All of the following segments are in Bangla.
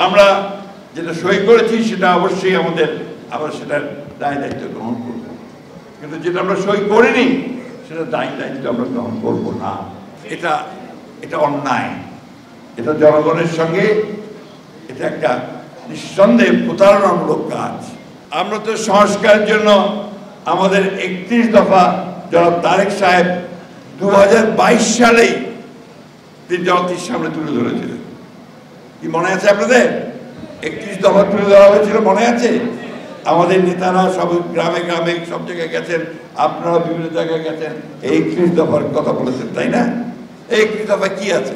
আমরা যেটা সই করেছি সেটা অবশ্যই আমাদের আবার সেটার দায় দায়িত্ব গ্রহণ করব, কিন্তু যেটা আমরা সই করিনি সেটা দায় দায়িত্ব আমরা গ্রহণ করব না। এটা অন্যায়, এটা জনগণের সঙ্গে এটা একটা নিঃসন্দেহে প্রতারণামূলক কাজ। আমরা তো সংস্কারের জন্য আমাদের 31 দফা জনাব তারেক সাহেব 2022 সালেই তিনি জনতির সামনে তুলে ধরেছিলেন। কি মনে আছে আপনাদের? 31 দফা তুলে ধরা হয়েছিল, মনে আছে? আমাদের নেতারা সব গ্রামে গ্রামে সব জায়গায় গেছেন, আপনারা বিভিন্ন জায়গায় গেছেন, এই 31 দফার কথা বলেছেন, তাই না? এই 31 দফা কি আছে?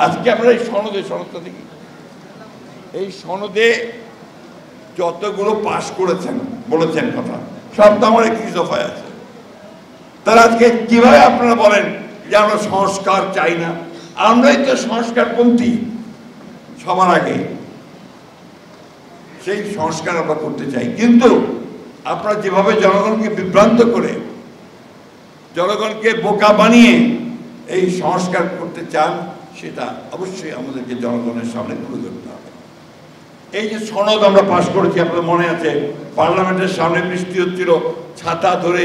আজকে আমরা এই সনদটা দেখি, এই সনদে যতগুলো পাশ করেছেন বলেছেন কথা সব তো আমার 31 দফায় আছে। তারা আজকে কিভাবে আপনারা বলেন যে আমরা সংস্কার চাই না? আমরাই তো সংস্কারপন্থী সবার আগে, সেই সংস্কার আমরা করতে চাই, কিন্তু আপনারা যেভাবে জনগণকে বিভ্রান্ত করে জনগণকে বোকা বানিয়ে এই সংস্কার করতে চান সেটা অবশ্যই আমাদেরকে জনগণের সামনে তুলে ধরতে হবে। এই যে সনদ আমরা পাশ করেছি, আপনাদের মনে আছে পার্লামেন্টের সামনে বৃষ্টি হচ্ছিল, ছাতা ধরে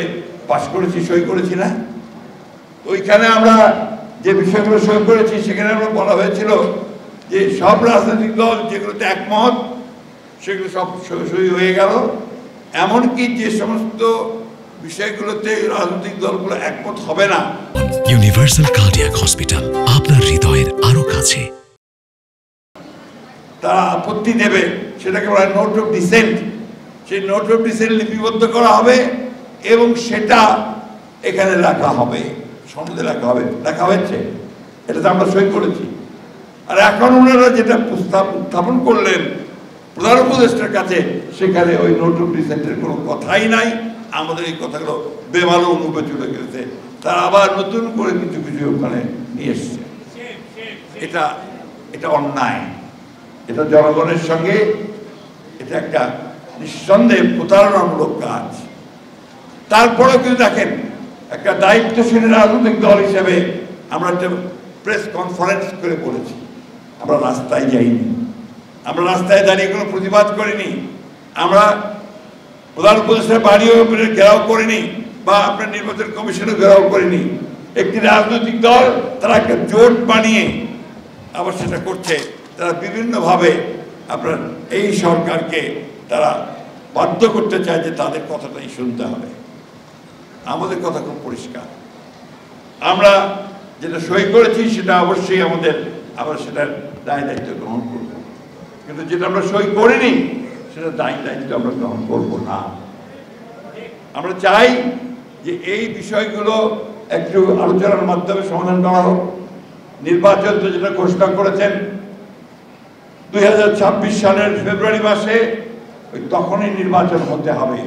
পাশ করেছি, সই করেছি না? ওইখানে আমরা যে বিষয়গুলো সই করেছি সেখানে আমরা বলা হয়েছিল যে সব রাজনৈতিক দল যেগুলোতে একমত সেগুলো সব সই হয়ে গেল, এমনকি যে সমস্ত বিষয়গুলোতে রাজনৈতিক দলগুলো একমত হবে না। ইউনিভার্সাল কার্ডিয়াক হসপিটাল, আপনার হৃদয়ের আরো কাছে। তারা আপত্তি দেবে, সেটাকে বলা হয় নোট অফ ডিসেন্ট। সেই নোট অফ ডিসেন্ট লিপিবদ্ধ করা হবে এবং সেটা এখানে রাখা হবে, সনদে রাখা হবে, রাখা হয়েছে, এটা তো আমরা সই করেছি। আর এখন ওনারা যেটা উত্থাপন করলেন প্রধান উপদেষ্টার কাছে, সেখানে ওই নোট অফ ডিসেন্টের কোনো কথাই নাই। আমাদের এই কথাগুলো বেমালো অনুভবে চলে গেছে, তারা আবার নতুন করে কিছু কিছু ওখানে নিয়ে এসছে। এটা অন্যায়, এটা জনগণের সঙ্গে এটা একটা নিঃসন্দেহে প্রতারণামূলক কাজ। তারপরেও কিন্তু দেখেন, একটা দায়িত্বশীল রাজনৈতিক দল হিসেবে আমরা একটা প্রেস কনফারেন্স করে বলেছি, আমরা রাস্তায় যাইনি, আমরা রাস্তায় দাঁড়িয়ে কোনো প্রতিবাদ করিনি, আমরা প্রধান উপদেষ্টার বাড়িও ঘেরাও করিনি বা আপনার নির্বাচন কমিশনও ঘেরাও করিনি। একটি রাজনৈতিক দল তারা একটা জোট বানিয়ে আবার সেটা করছে, তারা বিভিন্নভাবে আপনার এই সরকারকে তারা বাধ্য করতে চায় যে তাদের কথাটাই শুনতে হবে। আমাদের কথা খুব পরিষ্কার, আমরা যেটা সই করেছি সেটা অবশ্যই আমাদের আবার সেটার দায় দায়িত্ব গ্রহণ করব, কিন্তু যেটা আমরা সই করিনি সেটা দায় দায়িত্ব আমরা গ্রহণ করব না। আমরা চাই যে এই বিষয়গুলো একটু আলোচনার মাধ্যমে সমাধান করা হোক। নির্বাচন তো যেটা ঘোষণা করেছেন 2026 সালের ফেব্রুয়ারি মাসে, ওই তখনই নির্বাচন হতে হবে।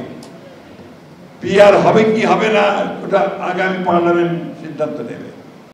পিআর হবে কি হবে না ওটা আগামী পার্লামেন্ট সিদ্ধান্ত নেবে।